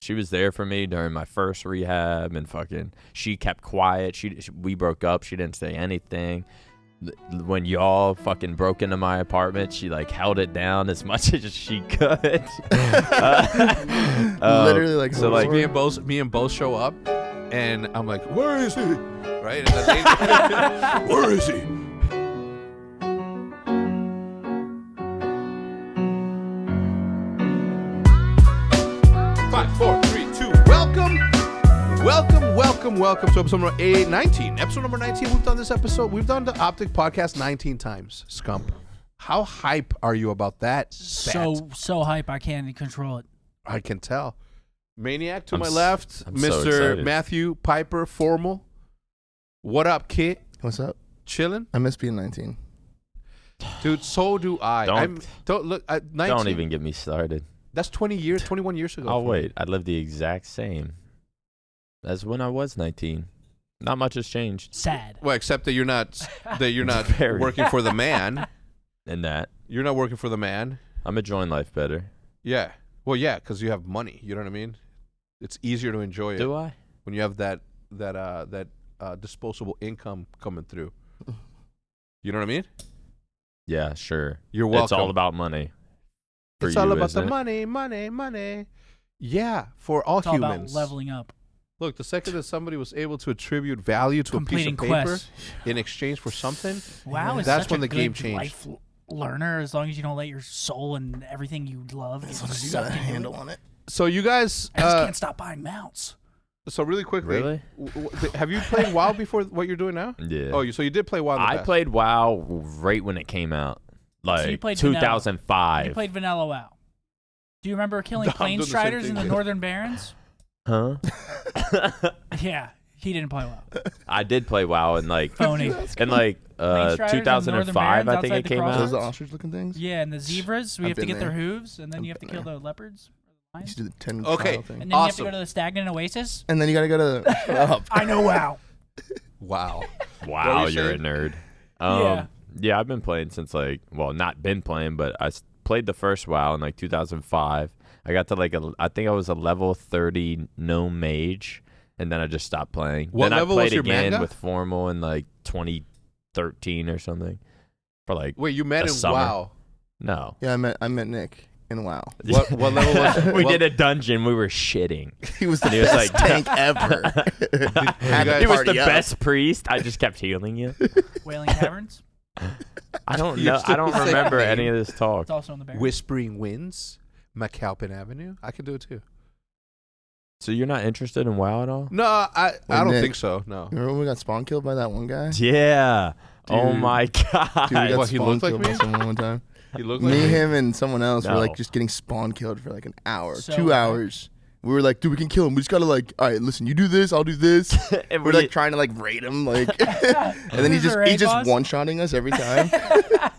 She was there for me during my first rehab, and fucking, she kept quiet. We broke up. She didn't say anything. When y'all fucking broke into my apartment, she like held it down as much as she could. Literally, like, so like me and Bo show up, and I'm like, where is he? Right? And the lady, where is he? Five, four, three, two. Welcome to episode number 19. Episode number 19. We've done this episode. We've done the OpTic podcast 19 times. Scump. How hype are you about that? So hype. I can't control it. I can tell. MaNiaC to my left. I'm Mr. so Matthew Piper, formal. What up, kid? What's up? Chilling? I miss being 19. Dude, so do I. Don't look at 19. Don't even get me started. That's 21 years ago. Oh, wait. I live the exact same as when I was 19. Not much has changed. Sad. Well, except that you're not Very. working for the man. In that, You're not working for the man. I'm enjoying life better. Yeah. Well, yeah, because you have money. You know what I mean? It's easier to enjoy it Do I? when you have that disposable income coming through. You know what I mean? Yeah, sure. You're welcome. It's all about money. It's all about the money. Yeah, for all It's all humans. about leveling up. Look, the second that somebody was able to attribute value to Completing a piece of paper quests. in exchange for something, WoW is that's such when a the game good changed. life learner, as long as you don't let your soul and everything you love get As long as you sucked got a into handle it. on it. So you guys, I just can't stop buying mounts. so really quickly, Really? Have you played WoW before what you're doing now? Yeah. Oh, so you did play WoW in the I past. played WoW right when it came out. Like you played vanilla. 2005. You played vanilla WoW. Do you remember killing I'm plane doing the same striders thing, in the dude. Northern Barrens? Huh? Yeah, he didn't play WoW. I did play WoW in like Phony. in like Plane striders in Northern 2005. Barrens I think outside it the came crossroads? Those out. are ostrich looking things? Yeah, and the zebras, we I've have to been get their there. hooves, and then I've you have to been kill there. the leopards. You should do the 10 Okay. trial thing. And then you have to Awesome. go to the stagnant oasis. And then you gotta go to shut up. I know WoW. Wow. Wow, What were you you're a saying? nerd. Yeah. Yeah, I've been playing since like, well, not been playing, but I played the first WoW in like 2005. I got to like I think I was a level 30 no mage, and then I just stopped playing. What then level I was played your again manga? with formal in like 2013 or something. For like Wait, you met A in summer. WoW. no. Yeah, I met Nick in WoW. What level was we what- did a dungeon. We were shitting. He was the And he was best like- tank ever. Had guys- to He was the party up. best priest. I just kept healing you. Wailing Caverns. I don't You're know. I still don't the same remember name. any of this talk. It's also in the Barrens. Whispering Winds, McAlpin Avenue? I can do it too. So you're not interested in WoW at all? No, I don't Nick. think so. No. Remember when we got spawn killed by that one guy? Yeah. Oh Dude. my god. Dude, we got What, he spawn looked like killed by me? someone one time. He looked like Me, me. him, and someone else were No. like just getting spawn killed for like an hour, So 2 hours. We were like, dude, we can kill him. We just gotta like, all right, listen, you do this, I'll do this. And We're like trying to like raid him, like, and then Who's he's the raid just boss? one-shotting us every time.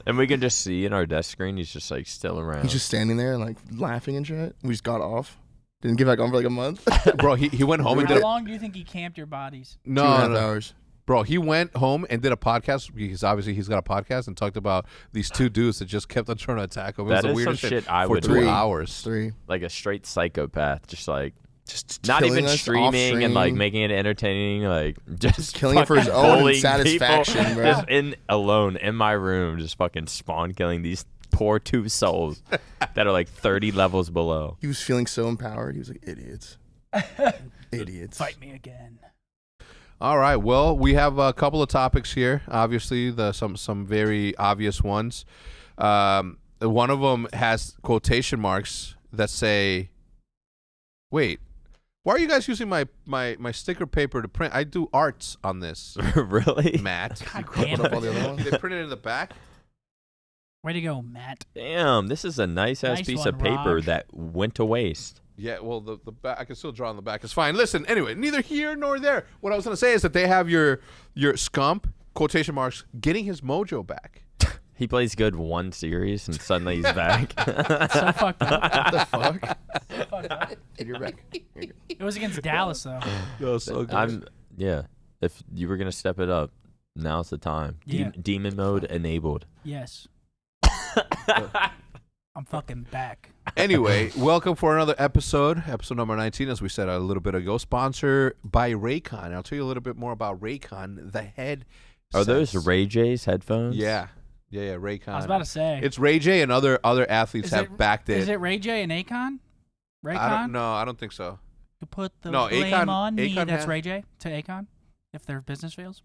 and we can just see in our desk screen he's just like still around. He's just standing there like laughing and shit. We just got off. Didn't get back on for like a month. Bro, he went home and How did long do you think he camped your bodies? 2.5 no. hours. Bro, he went home and did a podcast because obviously he's got a podcast and talked about these two dudes that just kept on trying to attack him. It was That the is some weirdest shit I for would 2 do. hours. 3. like a straight psychopath, just like Just not killing even us streaming and like off-stream. making it entertaining, like just killing it for his fucking own bullying satisfaction, people, bro. Just alone in my room, just fucking spawn killing these poor two souls that are like 30 levels below. He was feeling so empowered. He was like, idiots. Idiots. Fight me again. All right. Well, we have a couple of topics here. Obviously, some very obvious ones. One of them has quotation marks that say, "Wait, why are you guys using my sticker paper to print? I do arts on this, Really? Matt." God Put damn up all it. the other ones. They printed it in the back. Way to go, Matt. Damn, this is a nice ass Nice piece one, of paper Raj. that went to waste. Yeah, well, the back, I can still draw on the back. It's fine. Listen, anyway, neither here nor there. What I was going to say is that they have your Scump, quotation marks, getting his mojo back. He plays good one series and suddenly he's back. So fucked up. What the fuck? So fucked up. Hey, you're back. You're good. It was against Dallas, though. Yeah. If you were gonna step it up, now's the time. Yeah. Demon mode enabled. Yes. I'm fucking back. Anyway, welcome for another episode number 19, as we said a little bit ago. Sponsored by Raycon. I'll tell you a little bit more about Raycon, the head. Are those RayJ's headphones? Yeah, Raycon. I was about to say. It's RayJ and other athletes have backed it. Is it RayJ and Akon? Raycon? No, I don't think so. You put the No, blame Akon- on me. Akon That's has- RayJ to Akon if their business fails.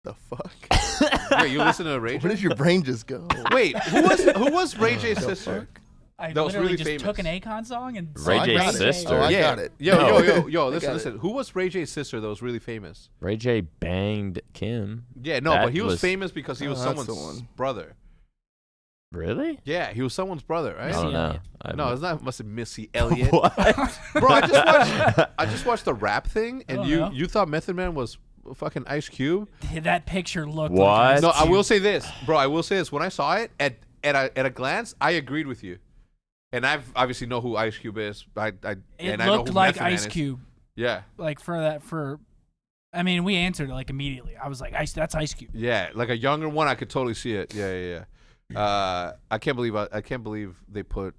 The fuck? Wait, you listen to Where RayJ? did your brain just go? Wait, who was RayJ's The sister? fuck? I That was literally really just famous. took an Akon song and Oh, I RayJ's got it. sister. Oh, I Yeah. got it. Yo, No. I listen, got listen. Who was RayJ's sister that was really famous? RayJ banged Kim. Yeah, no, That but he was was- famous because he was Oh, that's the someone's one. brother. Really? Yeah, he was someone's brother, right? I don't know. No, it's not. Must have Missy Elliott. What? Bro, I just watched the rap thing, and don't know. you thought Method Man was fucking Ice Cube. that picture looked What? like No, Ice I will Cube. say this, bro. I will say this. When I saw it at a glance, I agreed with you, and I obviously know who Ice Cube is. It and I know looked who like Method Man Ice is. Cube. Yeah, Like I mean, we answered it like immediately. I was like, that's Ice Cube. yeah, like a younger one, I could totally see it. Yeah. I can't believe they put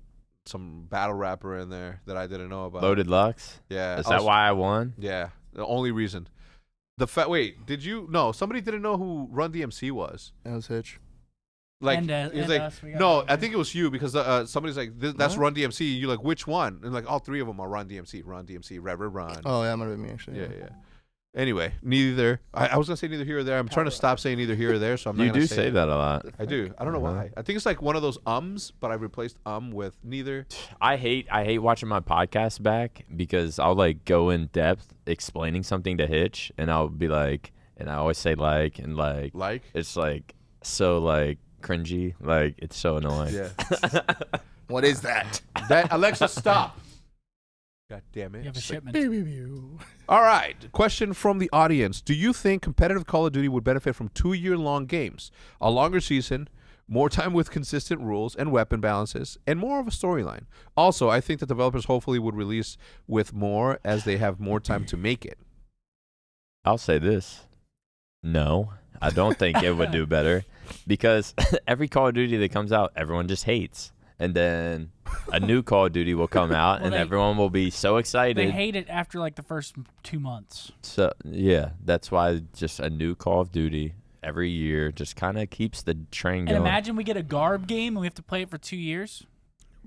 some battle rapper in there that I didn't know about. Loaded Lux? Yeah, Is that why I won? Yeah, the only reason. Wait, did you? No, somebody didn't know who Run DMC was. That was Hitch. Like, And, he's and like, us, we got no, it. I think it was you because somebody's like, that's What? Run DMC. You're like, which one? And like, all three of them are Run DMC, Reverend Run. Oh, yeah, that might have been me, actually. yeah. Anyway, neither. I was gonna say neither here or there. I'm trying to stop saying either here or there, so I'm not You gonna do say say it. that a lot. I do. I don't know why. I think it's like one of those ums, but I replaced with neither. I hate watching my podcast back because I'll like go in depth explaining something to Hitch, and I'll be like, and I always say like, and like it's like so like cringy, like it's so annoying. Yeah. What is that? That Alexa, stop. God damn it. You have a shipment. All right. Question from the audience. Do you think competitive Call of Duty would benefit from 2-year-long games, a longer season, more time with consistent rules and weapon balances, and more of a storyline? Also, I think that developers hopefully would release with more as they have more time to make it. I'll say this. No, I don't think it would do better because every Call of Duty that comes out, everyone just hates. And then a new Call of Duty will come out, Well, and they- everyone will be so excited. They hate it after like the first 2 months. So yeah, that's why just a new Call of Duty every year just kind of keeps the train And going. imagine we get a Garb game and we have to play it for 2 years.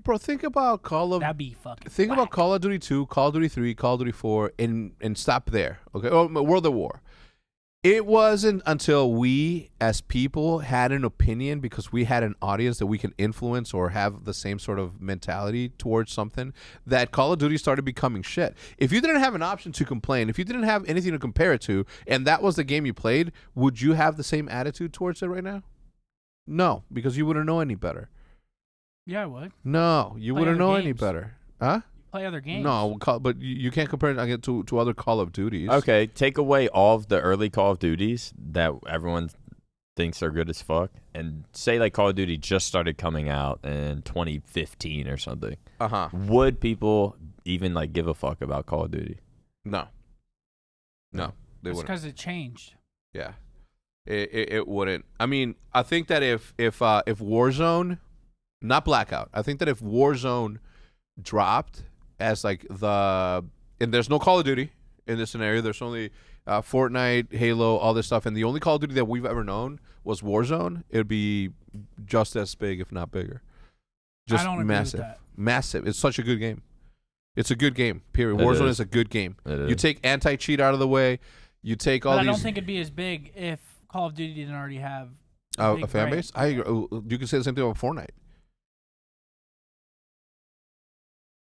Bro, think about That'd be fucking. Think about whack. Call of Duty 2, Call of Duty 3, Call of Duty 4, and stop there. Okay, World at War. It wasn't until we, as people, had an opinion because we had an audience that we can influence or have the same sort of mentality towards something that Call of Duty started becoming shit. If you didn't have an option to complain, if you didn't have anything to compare it to, and that was the game you played, would you have the same attitude towards it right now? No, because you wouldn't know any better. Yeah, I would. No, you Play wouldn't other know any games. better. Huh? Play other games. No, but you can't compare it again to other Call of Duties. Okay, take away all of the early Call of Duties that everyone thinks are good as fuck, and say like Call of Duty just started coming out in 2015 or something. Uh-huh. Would people even like give a fuck about Call of Duty? No, they It's wouldn't. because it changed. Yeah, it wouldn't. I mean, I think that if Warzone, not Blackout, I think that if Warzone dropped as like and there's no Call of Duty in this scenario. There's only Fortnite, Halo, all this stuff, and the only Call of Duty that we've ever known was Warzone. It'd be just as big, if not bigger. Just I don't agree with massive, that. massive. It's such a good game. It's a good game. Period. It Warzone is. is a good game. It You is. take anti-cheat out of the way. You take all But I these don't think it'd be as big if Call of Duty didn't already have a big fan brand. base. You can say the same thing about Fortnite.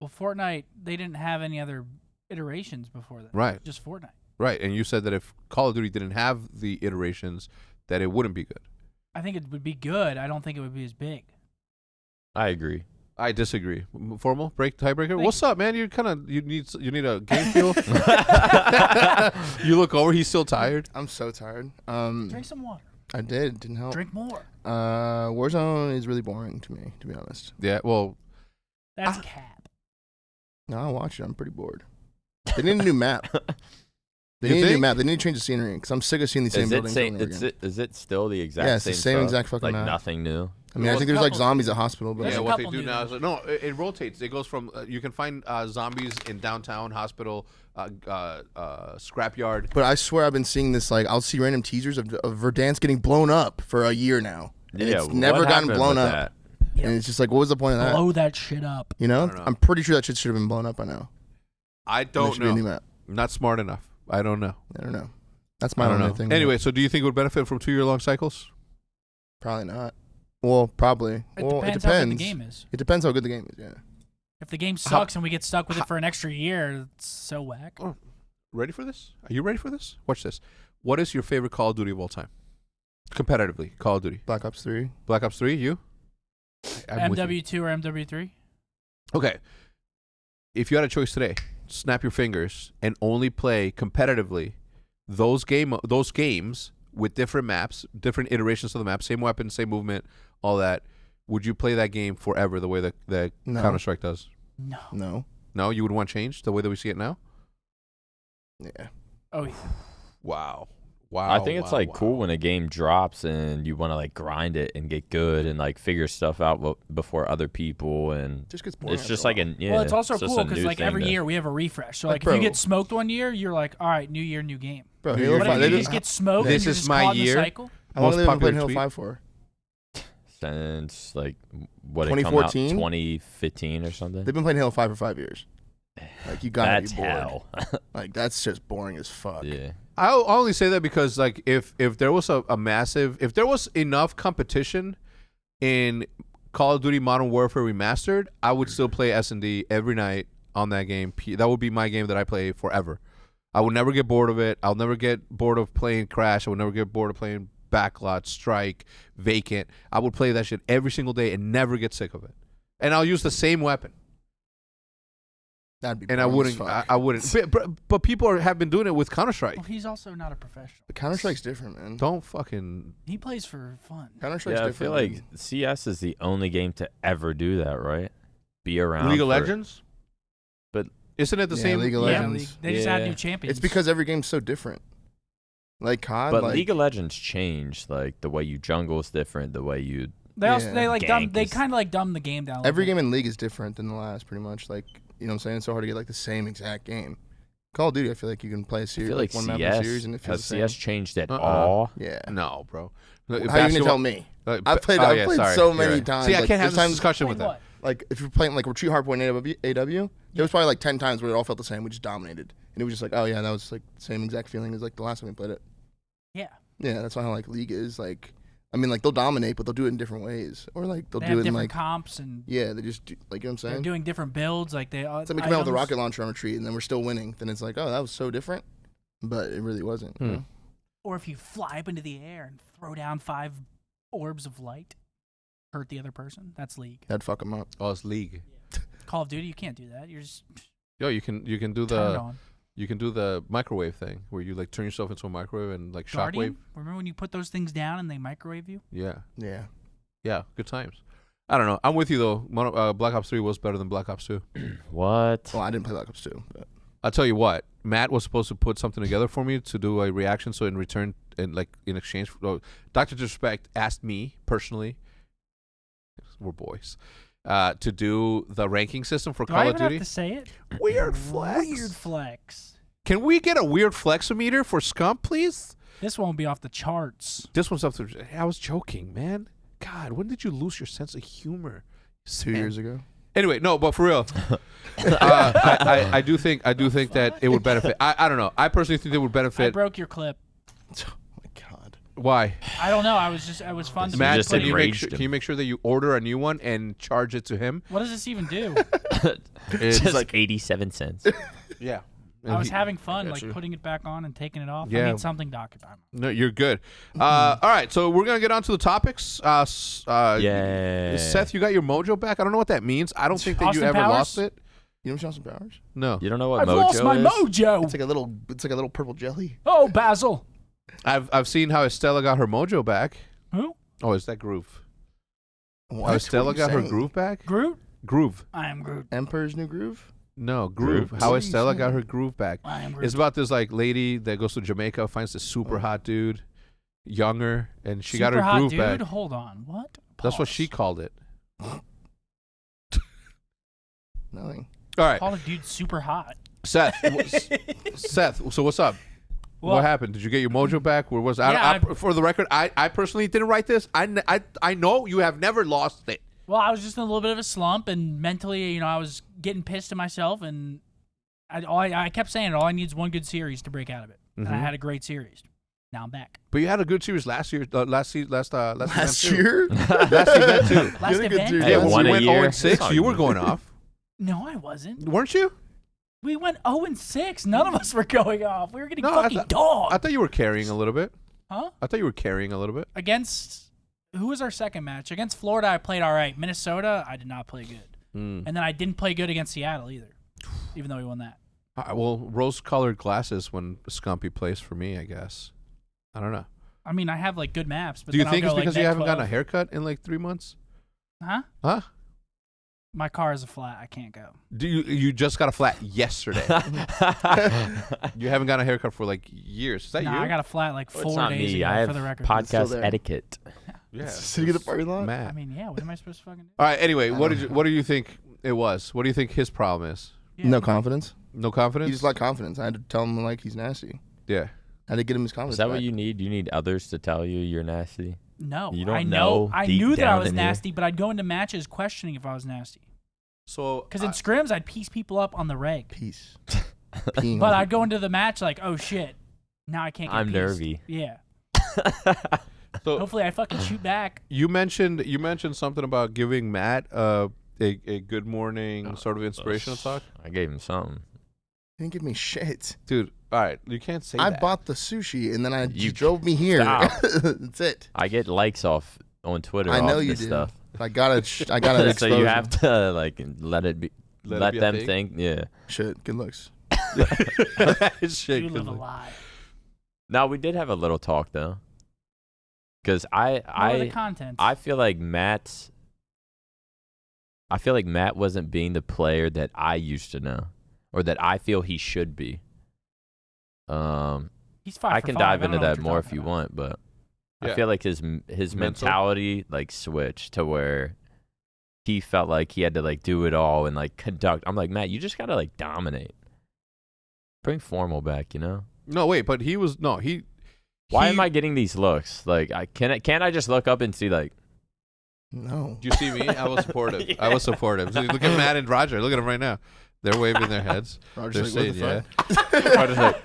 Well, Fortnite, they didn't have any other iterations before that. Right. Just Fortnite. Right, and you said that if Call of Duty didn't have the iterations, that it wouldn't be good. I think it would be good. I don't think it would be as big. I agree. I disagree. Formal tiebreaker. Thank What's up, man? You need a game feel. You look over. He's still tired. I'm so tired. Drink some water. I didn't help. Drink more. Warzone is really boring to me, to be honest. Yeah. Well, That's cap. No, I'll watch it. I'm pretty bored. They need a new map. They You need a new think? map. They need to change the scenery because I'm sick of seeing the same Is it buildings. same? over and over again. Is it still the exact Yeah, it's same the same stuff? exact fucking like map. nothing new. I mean, I think there's like zombies at hospital, but There's Yeah, a what they couple do new now is ones. no, it rotates. It goes from you can find zombies in downtown hospital, scrapyard. But I swear I've been seeing this. Like, I'll see random teasers of Verdansk getting blown up for a year now. And Yeah, it's never what gotten happened blown with up. that? Yep. And it's just like, what was the point of that? Blow that shit up. You know? I don't know. I'm pretty sure that shit should have been blown up by now. I And there don't should be a new know. map. I'm not smart enough. I don't know. I don't know. That's my I don't only know. thing. Anyway, so do you think it would benefit from 2-year-long cycles? Probably not. Well, probably. It Well, depends it how good depends. the game is. It depends how good the game is. Yeah. If the game sucks and we get stuck with it for an extra year, it's so whack. Oh, ready for this? Are you ready for this? Watch this. What is your favorite Call of Duty of all time? Competitively, Call of Duty. Black Ops 3. Black Ops 3, you? I'm with you. MW2 or MW3? Okay. If you had a choice today, snap your fingers and only play competitively those games with different maps, different iterations of the map, same weapon, same movement, all that. Would you play that game forever the way that No. Counter-Strike does? No. No. No, you would want change the way that we see it now? Yeah. Oh, yeah. Wow. Wow. I think it's wow, like wow. cool when a game drops and you want to like grind it and get good and like figure stuff out before other people, and Just gets boring. it's after just a like while. yeah. Well, it's also just cool a because new like thing every to- year we have a refresh. So Like, like if you bro. get smoked one year, you're like, all right, new year, new game. Bro, Dude, Halo What But 5. if they you didn't- just get smoked This and you're is just my caught in the year. cycle, How long most have they been popular playing Halo tweet? 5 for? since like what it come out 2014? 2015 or something. They've been playing Halo 5 for 5 years. Like, you gotta That's be bored. hell. Like, that's just boring as fuck. Yeah. I'll only say that because like if there was a massive, if there was enough competition in Call of Duty Modern Warfare Remastered, I would still play S&D every night on that game. That would be my game that I play forever. I would never get bored of it. I'll never get bored of playing Crash. I would never get bored of playing Backlot, Strike, Vacant. I would play that shit every single day and never get sick of it. And I'll use the same weapon. That'd be And I boring as wouldn't. fuck. I wouldn't. But people have been doing it with Counter-Strike. well, he's also not a professional. But Counter-Strike's different, man. Don't fucking. He plays for fun. Counter-Strike's Yeah, I different. feel like man. CS is the only game to ever do that, right? Be around. League of for- Legends? But- isn't it the Yeah, same? League of Yeah, Legends. they just had Yeah. new champions. It's because every game's so different. Like COD, But like, League of Legends changed. Like the way you jungle is different. The way you they also Yeah. they like Gank they is- kind of like dumb the game down. A little every bit. game in League is different than the last, pretty much. Like, you know what I'm saying? It's so hard to get like the same exact game. Call of Duty, I feel like you can play a I series, feel like one map in a CS series, and it feels has the CS same. changed at Uh-uh. all. Yeah. No, bro. How you gonna tell me? I've played so many times. See, I like, can't have there's this times, discussion Wait, with them. what? like if you're playing like Retreat Hardpoint AW, there was probably like 10 times where it all felt the same. We just dominated, and it was just like, oh yeah, that was like the same exact feeling as like the last time we played it. Yeah, Yeah, that's how like League is. Like, I mean, like they'll dominate, but they'll do it in different ways, or like they'll they do have it in different like comps and yeah, they just do, like, you know what I'm they're saying? doing different builds. Like they It's like we come out with a rocket launcher on Retreat, and then we're still winning. Then it's like, oh, that was so different, but it really wasn't. You know? Or if you fly up into the air and throw down 5 orbs of light, hurt the other person. That's League. That'd fuck them up. Oh, it's League. Call of Duty, you can't do that. You're just Yo, you can do turn it the on. you can do the microwave thing where you like turn yourself into a microwave and like shockwave. Guardian? Remember when you put those things down and they microwave you? Yeah, Yeah. yeah, good times. I don't know. I'm with you though. Black Ops 3 was better than Black Ops 2. What? Well, I didn't play Black Ops 2, but I'll tell you what. Matt was supposed to put something together for me to do a reaction. So in return, and like in exchange, Dr. Disrespect asked me personally. We're boys. To do the ranking system for Do Call I of even have Duty. to say it? Weird flex. Weird flex. Can we get a weird flexometer for Scump, please? This won't be off the charts. This one's up to. I was joking, man. God, when did you lose your sense of humor? 2 years ago. Anyway, no, but for real, I do think that it would benefit. I don't know. I personally think it would I benefit. broke your clip. Oh my god. Why, I don't know. It was fun to Matt, Matt? just Can you make enraged sure? him. Can you make sure that you order a new one and charge it to him? What does this even do? It's Just like 87 cents. yeah. I was having fun, got like you. putting it back on and taking it off. I Yeah. mean something, Doc. No, you're good. All right, so we're gonna get on to the topics. Yeah. Seth, you got your mojo back. I don't know what that means. I don't think that Austin you ever Powers? lost it. You know Austin Powers? No, You don't know what I've Mojo lost my is? mojo. It's like a little purple jelly. Oh, Basil. I've seen how Estella got her mojo back. Who? Oh, is that Groove? What? How Estella What are you got her saying? groove back? Groot. Groove. I am Groot. Emperor's New Groove? No, Groove. Groove. How What are you Estella got saying? her groove back. I am Groot. It's about this like lady that goes to Jamaica, finds this super hot dude, younger, and she got Super her hot groove dude. back. Hold on. What? That's what she called it. Nothing. All right, Called a dude super hot. Seth. Seth. So what's up? Well, What happened? Did you get your mojo back? Where was Yeah, for the record, I personally didn't write this. I know you have never lost it. Well, I was just in a little bit of a slump, and mentally, I was getting pissed at myself, and I kept saying it. All I need is one good series to break out of it, and I had a great series. Now I'm back. But you had a good series last year. Last Year? event too. Last event too. Last good event? series. Hey, Yeah, one we a went year. 0-6. You were going off, No, I wasn't. weren't you? We went 0-6. None of us were going off. We were getting No, fucking dogged. I thought you were carrying a little bit. Huh? I thought you were carrying a little bit. Against who was our second match? Against Florida, I played all right. Minnesota, I did not play good. And then I didn't play good against Seattle either, even though we won that. Well, rose-colored glasses when Scumpy plays for me, I guess. I don't know. I mean, I have like good maps. But Do you then I'll think go, it's because like, you haven't gotten a net 12. haircut in like 3 months? Huh? Huh? My car is a flat. I can't go. Do you just got a flat yesterday? You haven't gotten a haircut for like years. Is that No, you? I got a flat like It's 4 not days me. ago, I have for the record. still podcast there. etiquette. yeah. Sitting in the parking lot? Matt. I mean, yeah. What am I supposed to fucking do? All right. Anyway, what don't do you think it was? What do you think his problem is? Yeah. No confidence. No confidence. He just lacked confidence. I had to tell him like he's nasty. Yeah. I had to get him his confidence. Is that what back. you need? You need others to tell you you're nasty? No. You don't I know I deep knew that I down was in you? nasty, but I'd go into matches questioning if I was nasty. So Because in scrims, I'd piece people up on the reg. Peace. Peeing But on I'd go into the match like, oh shit, now I can't get I'm pieced. nervy. Yeah. so Hopefully I fucking shoot back. you mentioned something about giving Matt a good morning sort of inspirational talk, I gave him something. He didn't give me shit. dude. All right, you can't say I that. bought the sushi and then You drove me here. stop. That's it. I get likes off on Twitter. I know off you this do. stuff. I gotta So expose you him. have to like let it be. Let it Let be a them thing? think. Yeah. Shit. Good looks. It's shit, You live a good look. lie. No, we did have a little talk though. Because What are the I contents? I feel like Matt wasn't being the player that I used to know, or that I feel he should be. He's 5 I for can 5. dive I don't into know what that you're more if talking you about. want, but Yeah. I feel like his Mental? mentality like switched to where he felt like he had to like do it all and like conduct. I'm like, Matt, you just gotta like dominate. Bring formal back, you know? No, wait, but he was no he. Why he- am I getting these looks? Like, can't I just look up and see like? No. Do you see me? I was supportive. I was supportive. So look at Matt and Roger. Look at them right now. They're waving their heads. Roger's They're like, saying, what the fuck? Roger's like,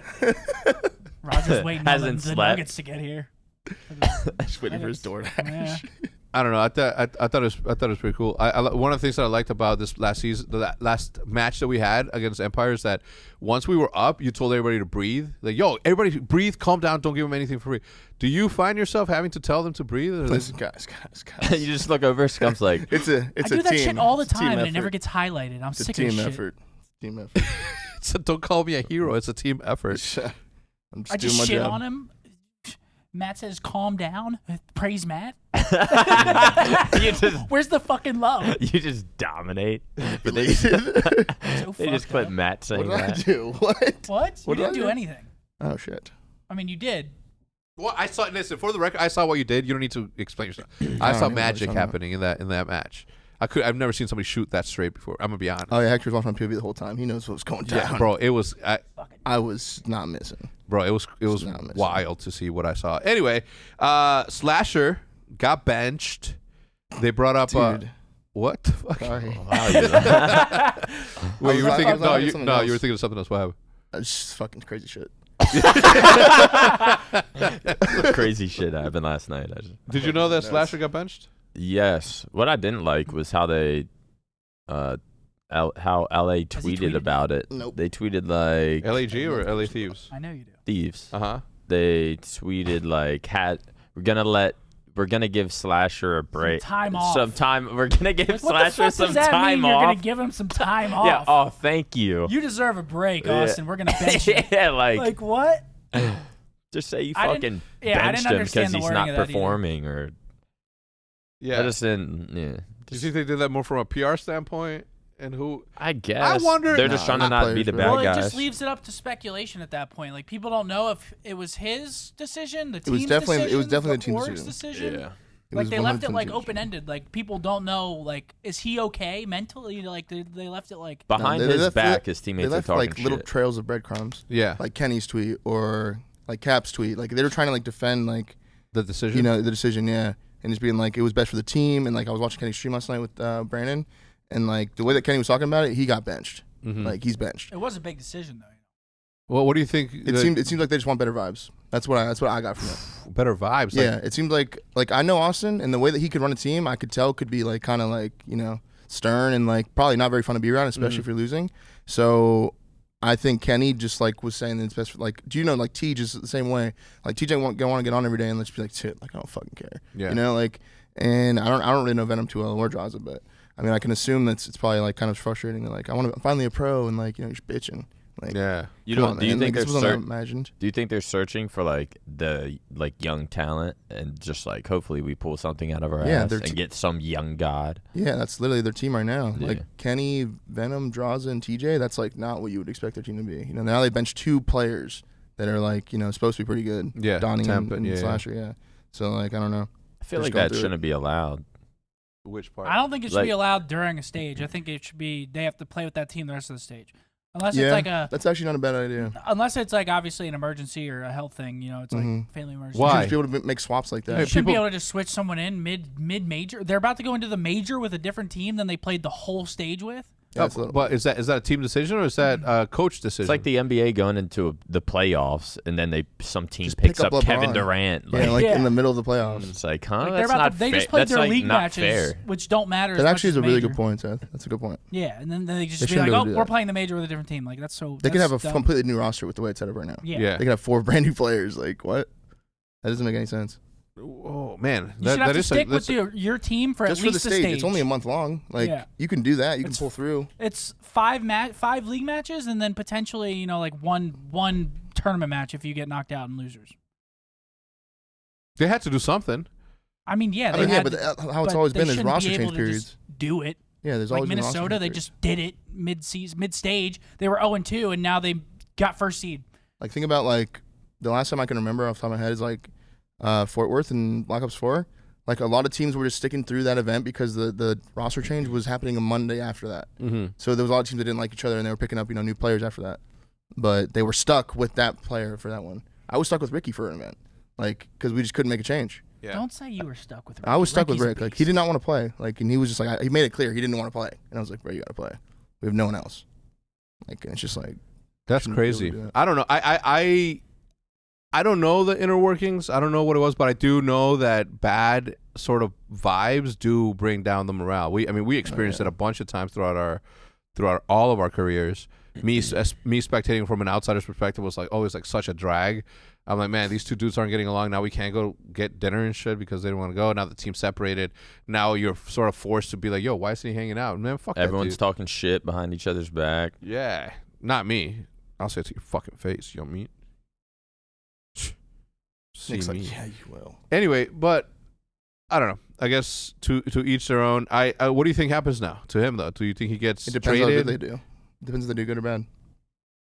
Roger's waiting on Hasn't the slept. Nuggets to get here. Just waiting for his DoorDash. Yeah. I don't know. I thought it was pretty cool. One of the things that I liked about this last season, the last match that we had against Empire, is that once we were up, you told everybody to breathe. Like, yo, everybody breathe, calm down, don't give them anything for free. Do you find yourself having to tell them to breathe? Or Listen, guys. you just look over. Scump's like, It's I a do that team. shit all the It's a team time, and it never effort. gets highlighted. I'm It's a sick team of this effort. Team effort. don't call me a hero. It's a team effort. I'm shit. I just doing just my shit job. on him. Matt says, "Calm down." Praise Matt. you just Where's the fucking love? you just dominate. But they, Elated. So they just fucked put up. Matt What saying did I that. do? What? What? What You did I didn't do do? anything. Oh shit. I mean, you did. Well, I saw. Listen, for the record, I saw what you did. You don't need to explain yourself. I don't saw know what magic you're talking happening in that match. I've never seen somebody shoot that straight before. I'm gonna be honest. Oh yeah, Hector's watching on POV the whole time. He knows what was going down. Yeah, bro, it was. I was not missing. Bro, it was not missing. wild to see what I saw. Anyway, Slasher got benched. They brought up Dude. what? The fuck? Sorry. Wow, you- Wait, you were I thinking? was No, thinking you something no, you were else. thinking of something else. What happened? It's just fucking crazy shit. crazy shit happened last night. Did you know that Nuts. Slasher got benched? Yes. What I didn't like was how they, how LA tweeted tweeted? about it. Nope. They tweeted like LAG or LA Thieves? I know you do. thieves. Uh-huh. They tweeted like we're gonna give Slasher a break. time off. Some time. We're gonna give Like, what the Slasher fuck some does that time mean? You're off. gonna give him some time off. Yeah. Oh, thank you. You deserve a break, Yeah. Austin. We're gonna bench you. yeah. Like Like what? just say you I fucking didn't- yeah, I benched didn't him understand because the he's wording not of that either. performing or. Yeah. I just didn't. Yeah. Do you think they did that more from a PR standpoint? And who? I guess. wonder- they're just No, trying to not not be players, the bro. bad Well, guys. it just leaves it up to speculation at that point. Like people don't know if it was his decision, the was team's definitely- it was decision, definitely the the team's org's decision. yeah. It It Like was they left it 100% like huge. open ended. Like people don't know. Like is he okay mentally? Like they left it like. Behind they his left- back, they- his They teammates are left talking like little shit. trails of breadcrumbs, Yeah. like Kenny's tweet or like Cap's tweet. Like they were trying to like defend like The decision. you know the decision, yeah, and just being like it was best for the team. And like I was watching Kenny's stream last night with Brandon, and like the way that Kenny was talking about it, he got benched. Like he's benched. It was a big decision though. Well, what do you think? It seems like they just want better vibes. That's what I got from it. better vibes. Yeah, it seemed like I know Austin, and the way that he could run a team, I could tell could be like kind of like stern and like probably not very fun to be around, especially if you're losing. So I think Kenny just like was saying that it's best for like, do you know like T just the same way. Like TJ want to get on every day and let's be like shit, like I don't fucking care. Yeah. You know, like, and I don't really know Venom too well or Draza, but I mean I can assume that it's probably like kind of frustrating that like I'm finally a pro and like you're bitching. Like, Yeah. You come don't? on, Do you man. think Like, they're this wasn't imagined? Do you think they're searching for like the young talent and just like hopefully we pull something out of our ass they're and get some young god? Yeah, that's literally their team right now. Yeah. Like Kenny, Venom, Draza, and TJ. That's like not what you would expect their team to be. Now they bench 2 players that are like supposed to be pretty good. Yeah, Donnie Temp and yeah. Slasher. Yeah. So like I don't know. I feel Just like going that through it. shouldn't be allowed. Which part? I don't think it should Like- be allowed during a stage. I think it should be they have to play with that team the rest of the stage, unless Yeah, it's like a that's actually not a bad idea. unless it's like obviously an emergency or a health thing. It's like family emergency. Why? You should be able to make swaps like that. You shouldn't be people- able to just switch someone in mid major. They're about to go into the major with a different team than they played the whole stage with. Yeah, it's a little- But is that a team decision or is that a coach decision? It's like the NBA going into the playoffs and then some team Just picks pick up up Kevin LeBron. Durant. yeah, like Yeah. in the middle of the playoffs. It's like, huh? Like That's they're about not to, they fair. just played That's their like league not matches, fair. which don't matter. That as actually much is a as really major. good point, Seth. That's a good point. Yeah, and then they just They be like, shouldn't be able oh, to do we're that. playing the major with a different team. Like that's so. They could have a dumb. completely new roster with the way it's set up right now. Yeah. yeah. They could have 4 brand new players. Like what? That doesn't make any sense. Oh man, You should have to is stick that's with your team for Just at for the least stage. the stage. It's only a month long. Like Yeah. you can do that. You can It's- pull through. It's 5 league matches and then potentially like one tournament match if you get knocked out in losers. they had to do something. I mean, yeah, I they mean, yeah, had but to- how it's but always they been is shouldn't roster be change able to periods. just do it. Yeah, there's Like always been roster Minnesota, change they periods. just did it mid stage. They were 0-2 and now they got first seed. Like think about like the last time I can remember off the top of my head is like Fort Worth and Black Ops 4. Like a lot of teams were just sticking through that event because the roster change was happening a Monday after that. Mm-hmm. So there was a lot of teams that didn't like each other and they were picking up new players after that. But they were stuck with that player for that one. I was stuck with Ricky for an event, like because we just couldn't make a change. Yeah. Don't say you were stuck with Ricky. I was stuck with Ricky's a Rick. Like he beast. did not want to play. Like and he was just like he made it clear he didn't want to play. And I was like, bro, you got to play. We have no one else. Like and it's just like That's shouldn't be able to crazy. do that. I don't know. I don't know the inner workings. I don't know what it was, but I do know that bad sort of vibes do bring down the morale. We experienced it a bunch of times throughout all of our careers. Me spectating from an outsider's perspective was like always like such a drag. I'm like, man, these 2 dudes aren't getting along. Now we can't go get dinner and shit because they don't want to go. Now the team's separated. Now you're sort of forced to be like, yo, why isn't he hanging out? Man, fuck Everyone's that dude. talking shit behind each other's back. Yeah, not me. I'll say it to your fucking face, you know meat. See Nick's me. like, yeah, you will. Anyway, but I don't know. I guess to each their own. What do you think happens now to him though? Do you think he gets It depends how traded? good they do. It depends if they do good or bad.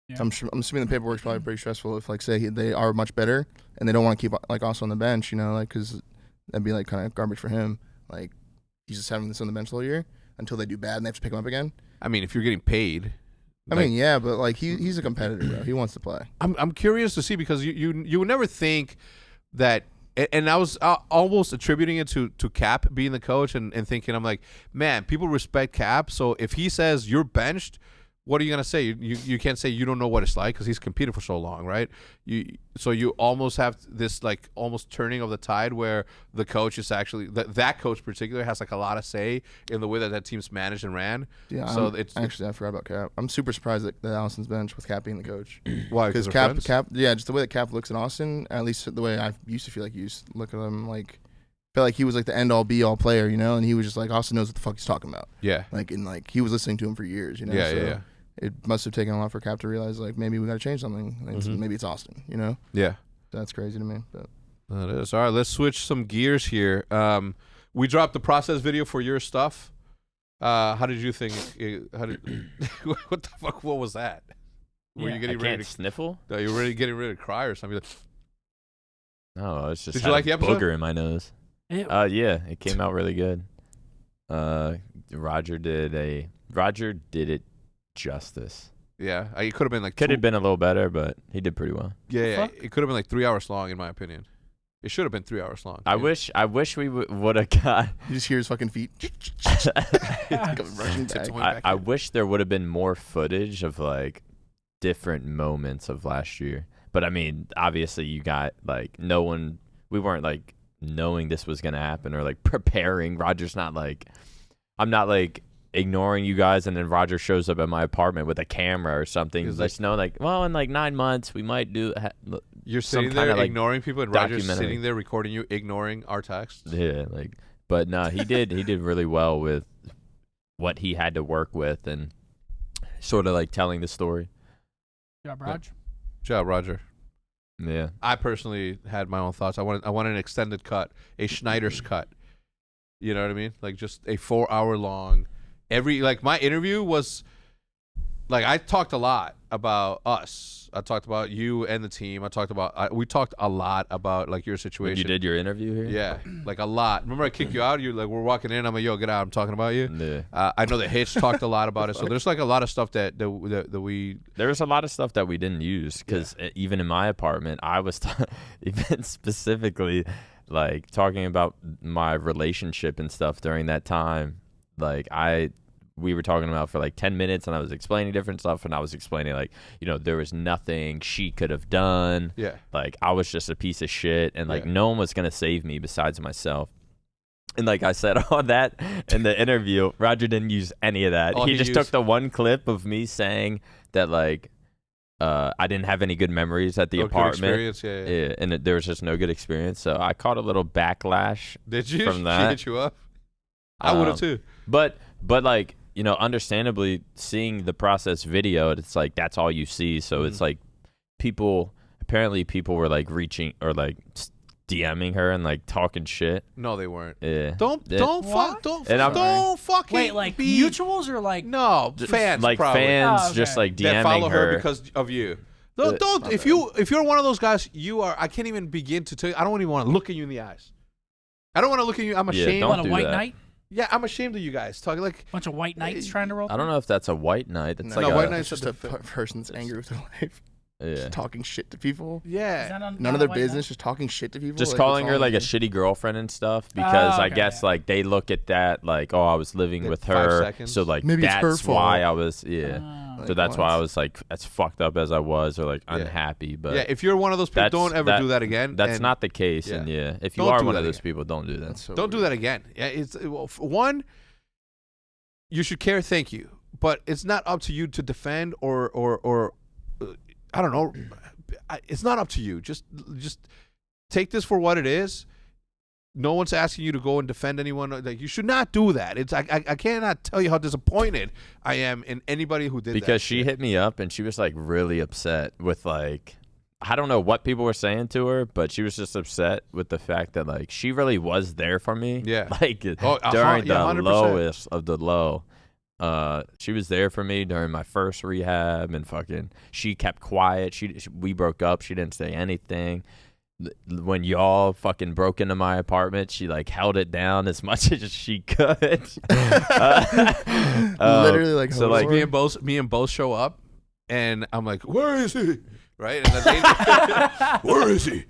Yeah. I'm assuming the paperwork's probably pretty stressful if like say they are much better and they don't want to keep like Austin on the bench, like because that'd be like kind of garbage for him. Like he's just having this on the bench all year until they do bad and they have to pick him up again. I mean, if you're getting paid. I mean, yeah, but like he's a competitor, bro. He wants to play. I'm curious to see because you would never think that. And I was almost attributing it to Cap being the coach and thinking, I'm like, man, people respect Cap. So if he says you're benched, what are you going to say? You can't say you don't know what it's like because he's competed for so long, right? So you almost have this like almost turning of the tide where the coach is actually, that coach in particular has like a lot of say in the way that team's managed and ran. Yeah, So I forgot about Cap. I'm super surprised that Allison's bench with Cap being the coach. Why? Because they're Cap, friends? yeah, just the way that Cap looks at Austin, at least the way I used to feel like he used to look at him, like felt like he was like the end all be all player, and he was just like Austin knows what the fuck he's talking about. Yeah. Like and like he was listening to him for years, Yeah, so yeah. It must have taken a lot for Cap to realize like maybe we got to change something. And maybe it's Austin, Yeah. That's crazy to me. But That is. All right, let's switch some gears here. We dropped the process video for your stuff. How did you think? What the fuck? What was that? Were Yeah. you I getting ready can't to? sniffle. No, you were ready getting ready to cry or something? No, it's just Did you had like a the episode? booger in my nose. Yeah, it came out really good. Roger did it justice. Yeah, it could have been like Could have been a little better, but he did pretty well. Yeah, it could have been like 3 hours long, in my opinion. It should have been 3 hours long. I wish we would have got. You just hear his fucking feet. I wish there would have been more footage of like different moments of last year. But I mean, obviously, you got like we weren't like knowing this was gonna happen or like preparing. Roger's not like, I'm not like ignoring you guys, and then Roger shows up at my apartment with a camera or something. Let's know like, well, in like 9 months we might do. You're sitting there ignoring people, and Roger's sitting there recording you, ignoring our texts. Yeah, like, but no, he did really well with what he had to work with and sort of like telling the story. Good job, Rog. Good job, Roger. Yeah. I personally had my own thoughts. I wanted an extended cut, a Schneider's cut. You know what I mean? Like just a 4 hour long. My interview was like, I talked a lot about us. I talked about you and the team. We talked a lot about like your situation. When you did your interview here? Yeah, like a lot. Remember I kicked you out? You like, we're walking in. I'm like, yo, get out. I'm talking about you. Yeah. I know that Hitch talked a lot about it. So there's like a lot of stuff that we. There's a lot of stuff that we didn't use because even in my apartment, I was even specifically like talking about my relationship and stuff during that time. Like we were talking about for like 10 minutes and I was explaining different stuff and I was explaining like, there was nothing she could have done. Yeah. Like I was just a piece of shit and like no one was going to save me besides myself. And like I said all that in the interview, Roger didn't use any of that. He just took the one clip of me saying that like I didn't have any good memories at the apartment. Good experience, and there was just no good experience. So I caught a little backlash from that. She hit you up? I would have too. But like, understandably, seeing the process video, it's like that's all you see. So it's like apparently people were like reaching or like DMing her and like talking shit. No, they weren't. Yeah. Don't fucking wait, like mutuals or like fans, like probably. fans just like DMing that follow her her because of you. Don't if you're one of those guys, I can't even begin to tell you. I don't even want to look at you in the eyes. I don't want to look at you. I'm ashamed. On a white knight? Yeah, I'm ashamed of you guys. Talking like bunch of white knights trying to roll. I don't know if that's a white knight. It's white knight's just a person's anger with their life. Yeah. Just talking shit to people. Yeah. None of their business. Just talking shit to people. Just calling her like a shitty girlfriend and stuff because I guess like they look at that like, oh, I was living with her, so like maybe that's why I was so that's why I was like as fucked up as I was or like unhappy. But yeah, if you're one of those people, don't ever do that again. That's not the case. And if you are one of those people, don't do that. Don't do that again. Yeah, one. You should care. Thank you, but it's not up to you to defend or I don't know. It's not up to you. Just take this for what it is. No one's asking you to go and defend anyone. Like you should not do that. It's I cannot tell you how disappointed I am in anybody who did that. Because she hit me up and she was like really upset with like I don't know what people were saying to her, but she was just upset with the fact that like she really was there for me. Yeah. Like during the 100%. Lowest of the low. She was there for me during my first rehab and fucking she kept quiet. We broke up. She didn't say anything. When y'all fucking broke into my apartment, she like held it down as much as she could. Literally like so like me and both show up and I'm like, where is he? Right? And then where is he?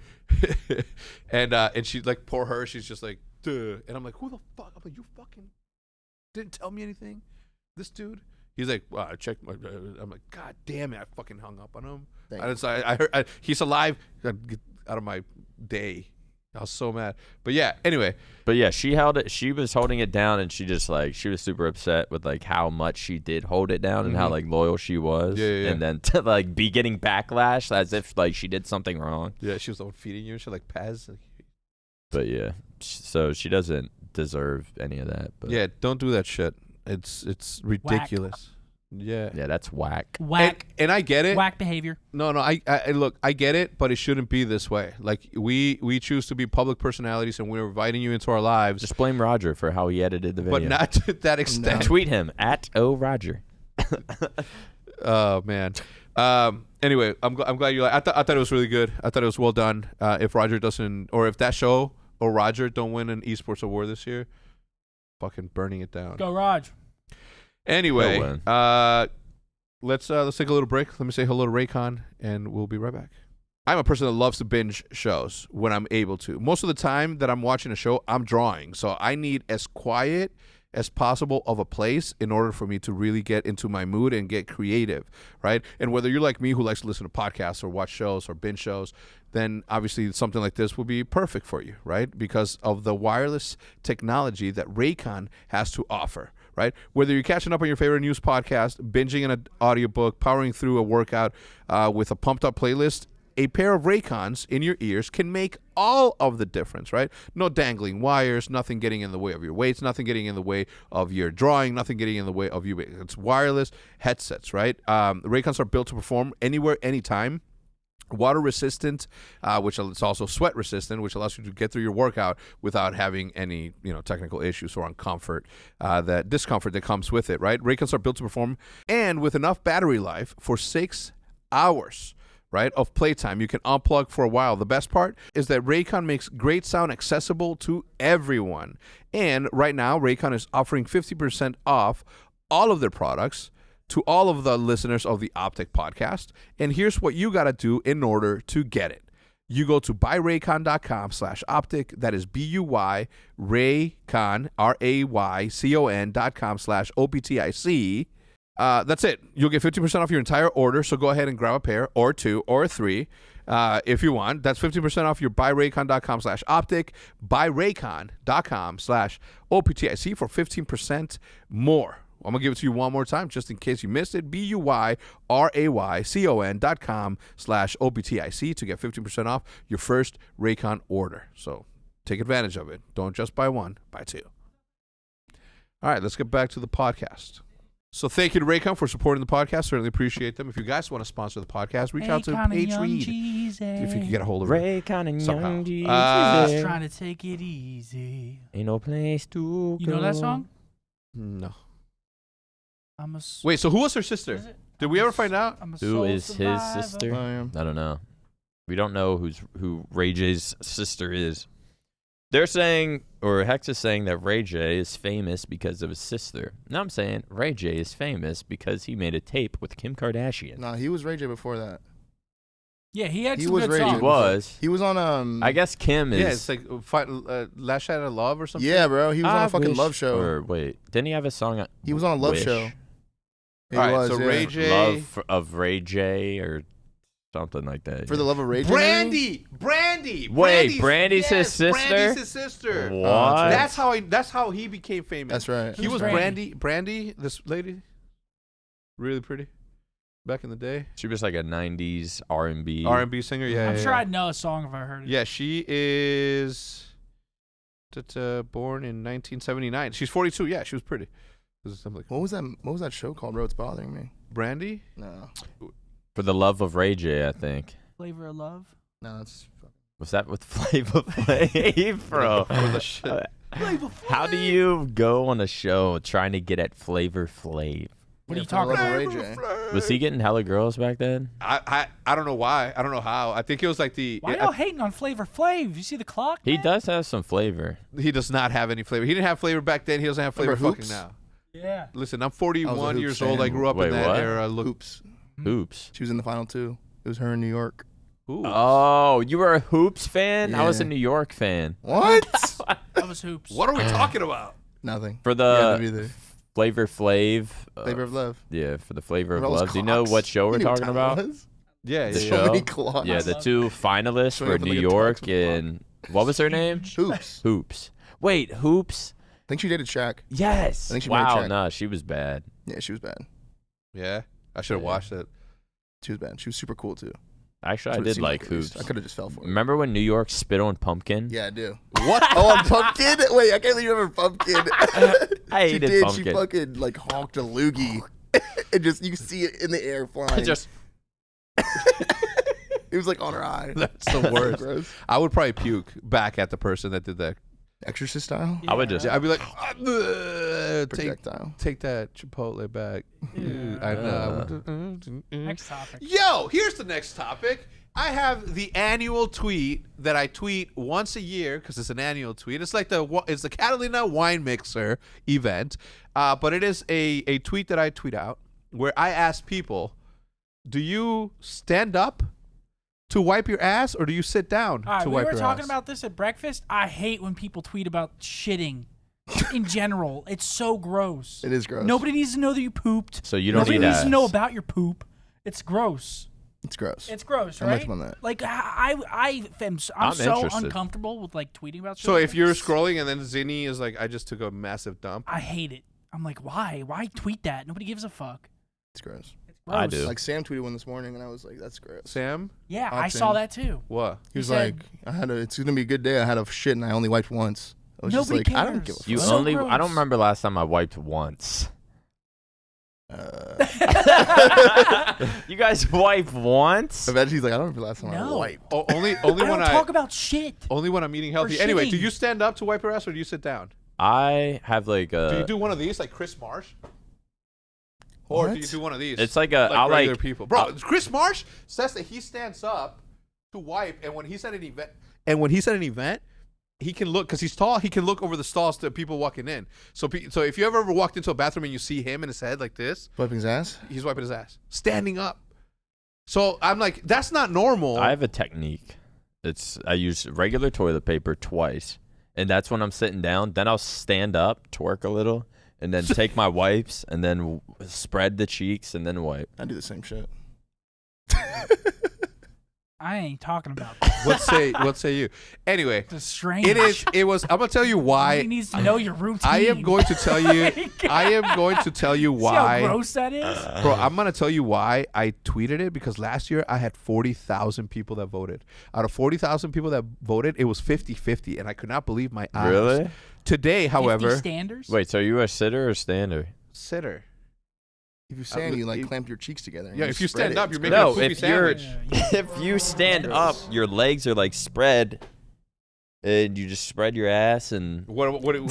and she like poor her, she's just like, duh. And I'm like, who the fuck? I'm like, you fucking didn't tell me anything? This dude? He's like, well, I checked my. I'm like, God damn it! I fucking hung up on him. I heard he's alive. Get out of my day. I was so mad. But yeah. Anyway. But yeah, she held it. She was holding it down, and she just like she was super upset with like how much she did hold it down and how like loyal she was. Yeah. And then to like be getting backlash as if like she did something wrong. Yeah, she was the one feeding you. She like Paz. But yeah, so she doesn't deserve any of that. But yeah, don't do that shit. It's ridiculous. Whack. Yeah, that's whack. Whack. And I get it. Whack behavior. No, I look, I get it, but it shouldn't be this way. Like we choose to be public personalities, and we're inviting you into our lives. Just blame Roger for how he edited the video, but not to that extent. No. Tweet him at @ORoger. Oh man. Anyway, I'm glad you. I thought it was really good. I thought it was well done. If Roger doesn't, or if that show or Roger don't win an esports award this year, fucking burning it down. Go, Raj. Anyway, They'll win. let's take a little break. Let me say hello to Raycon, and we'll be right back. I'm a person that loves to binge shows when I'm able to. Most of the time that I'm watching a show, I'm drawing. So I need as quiet as possible of a place in order for me to really get into my mood and get creative, right? And whether you're like me who likes to listen to podcasts or watch shows or binge shows, then obviously something like this will be perfect for you, right? Because of the wireless technology that Raycon has to offer, right? Whether you're catching up on your favorite news podcast, binging an audiobook, powering through a workout with a pumped up playlist, a pair of Raycons in your ears can make all of the difference, right? No dangling wires, nothing getting in the way of your weights, nothing getting in the way of your drawing, nothing getting in the way of you. It's wireless headsets, right? Raycons are built to perform anywhere, anytime. Water resistant, which is also sweat resistant, which allows you to get through your workout without having any, technical issues or that discomfort that comes with it, right? Raycons are built to perform and with enough battery life for 6 hours. Right, of playtime. You can unplug for a while. The best part is that Raycon makes great sound accessible to everyone. And right now, Raycon is offering 50% off all of their products to all of the listeners of the OpTic podcast. And here's what you got to do in order to get it. You go to buyraycon.com/optic. That is BUY Raycon, RAYCON.com/OPTIC. That's it. You'll get 50% off your entire order, so go ahead and grab a pair or two or three if you want. That's 50% off your buyraycon.com/optic, buyraycon.com/OPTIC for 15% more. I'm going to give it to you one more time just in case you missed it. BUYRAYCON.com/OPTIC to get 15% off your first Raycon order. So take advantage of it. Don't just buy one, buy two. All right, let's get back to the podcast. So thank you to Raycon for supporting the podcast. Certainly appreciate them. If you guys want to sponsor the podcast, reach out to Paige Reed if you can get a hold of her. Raycon and somehow. Young Jesus. Just trying to take it easy. Ain't no place to You go. know that song? No. I'm Wait, so who was her sister? Is it? Did we ever find out? I'm a Who soul is survivor. his sister? I am. I don't know. We don't know who RayJ's sister is. They're saying, or Hex is saying that RayJ is famous because of his sister. Now I'm saying RayJ is famous because he made a tape with Kim Kardashian. No, he was RayJ before that. Yeah, he had He some was good Ray J. songs. He was. He was on I guess Kim is. Yeah, it's like Last Shot of Love or something. Yeah, bro. He was on I a fucking wish- love show. Or wait, didn't he have a song? He was on a love Wish? show. He All right, was, so yeah. RayJ. Love of RayJ or something like that. For the love of RayJ. Brandy. Wait, Brandy's his sister? Brandy's his sister. What? That's how he became famous. That's right. He was Who's Brandy, this lady, really pretty, back in the day. She was like a '90s R&B. R&B singer. Yeah, I'm yeah, sure yeah. I'd know a song if I heard it. Yeah, she is born in 1979. She's 42. Yeah, she was pretty. This is something like What was that show called, bro? It's bothering me. Brandy. No. For the love of RayJ, I think. Flavor of Love. No, it's Was that with Flavor Flav, bro? For the shit. How do you go on a show trying to get at Flavor Flav? What are you For the talking love about? of RayJ. Was he getting hella girls back then? I don't know why. I don't know how. I think it was like Why y'all hating on Flavor Flav? You see the clock? He man? does have some flavor. he does not have any flavor. He didn't have flavor back then. He doesn't have flavor Remember fucking Hoops? now. Yeah. Listen, I'm 41 Hoops years old. I fan. grew up Wait, in that what? era. Look, Hoops. Hoops. She was in the final two. It was her in New York. ooh. Oh, you were a Hoops fan? I was a Yeah. New York fan. What? That was Hoops. What are we talking about? Nothing. For You had to the be there. Flavor Flav. Flavor of Love. Yeah, for the Flavor of All those Love. Do you know clocks. what show You we're knew what talking time it about? was? Yeah, The yeah, So show? many clocks. Yeah, the love two finalists Showing were up with New like a York tux with and what was her name? Hoops. Hoops. Wait, Hoops? I think she dated Shaq. Yes. I think she married wow, Shaq. no, she was bad. Yeah, she was bad. Yeah, I should have Yeah. watched it. She was bad. She was super cool too. Actually, That's I what it did seemed like at least. Hoops. I could have just fell for it. Remember when New York spit on Pumpkin? Yeah, I do. What? Oh, on Pumpkin? Wait, I can't believe you remember Pumpkin. I She hated did. Pumpkin. She fucking like honked a loogie. And just you see it in the air flying. Just It was like on her eye. That's the worst. Gross. I would probably puke back at the person that did that. Exorcist style. I would just Yeah, I'd be like, take Projectile. that Chipotle back. Yeah. I know. Next topic. Yo, here's the next topic. I have the annual tweet that I tweet once a year because it's an annual tweet. It's like it's the Catalina wine mixer event, but it is a tweet that I tweet out where I ask people, do you stand up to wipe your ass or do you sit down All right, to wipe your ass? We were talking about this at breakfast. I hate when people tweet about shitting in general. It's so gross. It is gross. Nobody needs to know that you pooped. So you don't Nobody need needs ass. to know about your poop. It's gross. It's gross. It's gross, I'm right? with you on that. Like I'm so interested. uncomfortable with like tweeting about shit. So like if you're this. scrolling and then Zinni is like, I just took a massive dump. I hate it. I'm like, why? Why tweet that? Nobody gives a fuck. It's gross. It's gross. I do. Like Sam tweeted one this morning, and I was like, "That's gross." Sam, Yeah, I'll I saw change. that too. what? He was said- like, "It's gonna be a good day. I had a shit, and I only wiped once." I was Nobody just like, I don't cares. give a You fuck. So only. I gross. don't remember last time I wiped once. You guys wipe once? Eventually, he's like, "I don't remember the last time I No. wiped." Oh, only I when don't talk about shit. only when I'm eating healthy. Anyway, do shitting. you stand up to wipe your ass or do you sit down? I have like Do you a. do one of these like Chris Marsh? Or do you What? do one of these? It's like a. I regular like. people. Bro, Chris Marsh says that he stands up to wipe, and when he's at an event, he can look because he's tall. He can look over the stalls to people walking in. So if you ever walked into a bathroom and you see him in his head like this, Wiping his ass. he's wiping his ass, standing up. So I'm like, that's not normal. I have a technique. I use regular toilet paper twice, and that's when I'm sitting down. Then I'll stand up, twerk a little, and then take my wipes, and then spread the cheeks, and then wipe. I do the same shit. I ain't talking about that. What say you? Anyway, It's strange. it was. I'm gonna tell you why. He needs to know your routine. I am going to tell you. I am going to tell you See how why. gross that is? Bro, I'm going to tell you why I tweeted it because last year I had 40,000 people that voted. Out of 40,000 people that voted, it was 50-50, and I could not believe my eyes. Really? Today, 50 however, standers? Wait, so are you a sitter or stander? sitter. If you're saying you like clamp your cheeks together. and Yeah, if you spread stand it, up, it's you're gross. making a No, poopy if you're sandwich. if you stand up, your legs are like spread, and you just spread your ass and. What do you,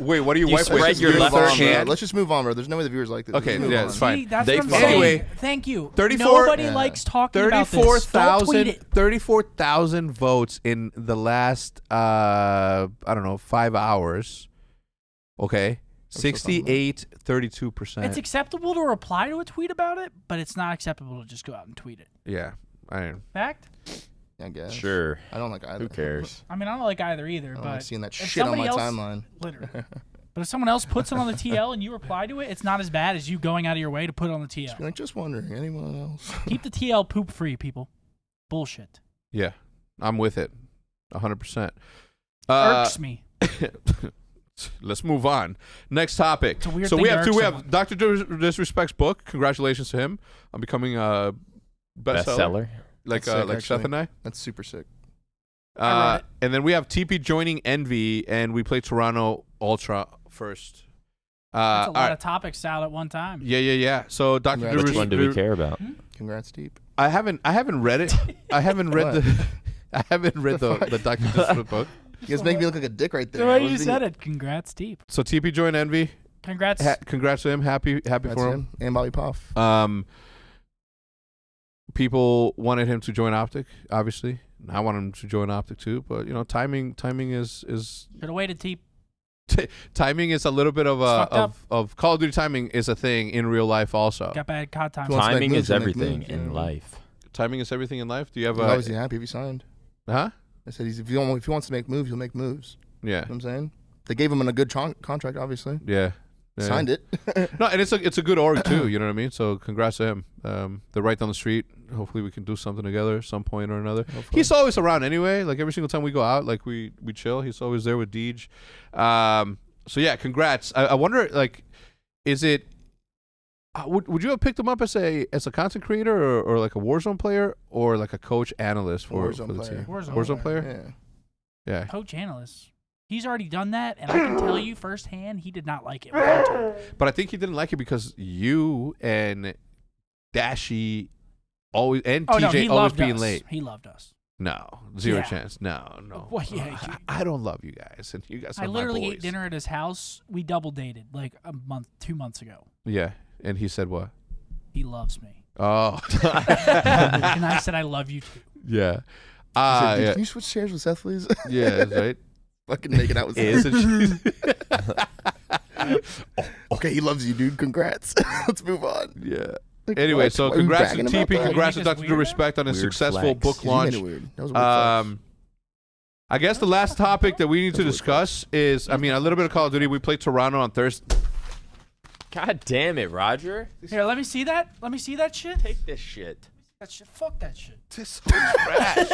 wait, what do you You wipe with? spread your Move left on, bro. hand. Let's just move on, bro. There's no way the viewers like this. Okay, Let's move yeah, on. it's fine. See, that's They what I'm fuck. saying. Anyway, Thank you. 34 Nobody Yeah. likes talking about this. Don't tweet it. 34,000 votes in the last, I don't know, 5 hours. Okay. 68, 32%. It's acceptable to reply to a tweet about it, but it's not acceptable to just go out and tweet it. Yeah. Fact? I guess. Sure. I don't like either. Who cares? I mean, I don't like either, I don't but like seeing that if shit on my somebody else- timeline. literally. But if someone else puts it on the TL and you reply to it, it's not as bad as you going out of your way to put it on the Be TL. like, just wondering, anyone else? Keep the TL poop free, people. Bullshit. Yeah. I'm with it. 100%. Irks me. Let's move on. Next topic. It's a weird So thing we to have irk two. We have someone. Dr. Disrespect's book. Congratulations to him on becoming a bestseller. Bestseller. Like That's sick, like Seth actually. and I. That's super sick. I read it. And then we have TeePee joining Envy, and we play Toronto Ultra first. That's a all lot right. of topics out at one time. Yeah. So Dr. Congrats. Which one do we care about? Congrats, Deep. I haven't read it. I haven't read What? I haven't read the Dr. Disrespect book. You guys make me look like a dick right there. The way I you was said thinking- it. Congrats, Deep. So TeePee joined Envy. Congrats. Congrats to him. Happy Congrats for to him. And Bobby Puff. People wanted him to join OpTic, obviously. I want him to join OpTic too, but timing is Should have waited, Deep. timing is a little bit of It's fucked up. of Call of Duty. Timing is a thing in real life also. Got bad COD time. Wants to make Timing moves, is he'll make everything moves, in yeah. life. Timing is everything in life. Do you have He's a obviously happy if he signed. huh? I said if he wants to make moves, he'll make moves. Yeah, You know what I'm saying? They gave him a good contract, obviously. yeah. Signed it. No, and it's a good org too. You know what I mean? So congrats to him. They're right down the street. Hopefully we can do something together at some point or another. Hopefully. He's always around anyway. Like every single time we go out, like we chill. He's always there with Deej. So yeah, congrats. I wonder, like, is it? Would you have picked him up as a content creator or like a Warzone player or like a coach analyst for Warzone the player. team? Warzone player. Yeah. Yeah. Coach analyst. He's already done that, and I can tell you firsthand, he did not like it. when I told him. But I think he didn't like it because you and Dashy always and Oh, no, TJ he always loved being us. late. He loved us. No, zero Yeah. chance. No. Well, yeah, I don't love you guys, and you guys are I literally my boys. ate dinner at his house. We double dated like 2 months ago. Yeah, and he said what? He loves me. Oh. And I said I love you too. Yeah. He said, Yeah. Can you switch chairs with Seth, please? Yeah, right. Fucking naked out with Seth. Isn't she? Okay, he loves you, dude. Congrats. Let's move on. Yeah. Like, Anyway, what? so Why are you congrats to bragging about TeePee. that? Congrats to You make us Dr. Drew weird Respect on a Weird successful flex. book You made launch. it weird. That was a weird flex. I guess the last topic that we need to That's what it discuss is, I mean, a little bit of Call of Duty. We played Toronto on Thursday. God damn it, Roger. Here, let me see that. Let me see that shit. Take this shit. That shit. Fuck that shit. This whole trash.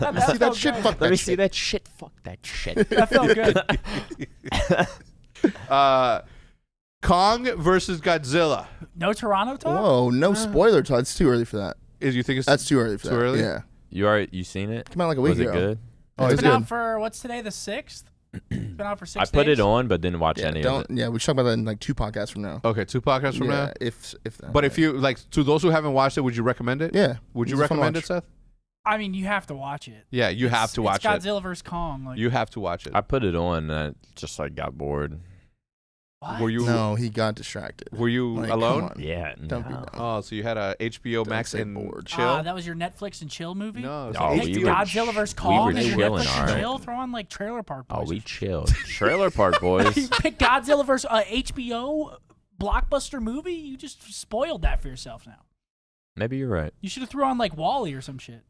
Let me see that shit. Fuck Let that me shit. see that shit. Fuck that shit. That felt good. Kong versus Godzilla. No Toronto talk. Whoa, no spoiler talk. It's too early for that. You think it's That's too early for Too that. early? Yeah. You seen it? Came out like a week Was it ago. good? Oh, It's it's been good. out for what's today? The 6th. It's been out for 6 I days. put it on, but didn't watch Yeah, any of it. yeah, we should talk about that in like 2 podcasts from now. Okay, 2 podcasts from yeah, now. if that. But if you like, to those who haven't watched it, would you recommend it? yeah, Would you it's a fun recommend it, watch. Seth? I mean, you have to watch it. Yeah, you have to watch it's it. Godzilla vs Kong. Like, You have to watch it. I put it on, and I just like got bored. what? Were you No, he got distracted. Were you Like, alone? come on. Yeah, Don't be no. dumb. Oh, so you had a HBO Don't Max say and bored. chill? That was your Netflix and chill movie. No, it's Oh, an Hey, we HBO. were Godzilla vs we Kong were and your chilling, Netflix and alright. chill. Throw on like Trailer Park Boys. Oh, we chilled. Trailer Park Boys. You pick Godzilla vs HBO blockbuster movie. You just spoiled that for yourself now. Maybe you're right. You should have threw on like Wall-E or some shit.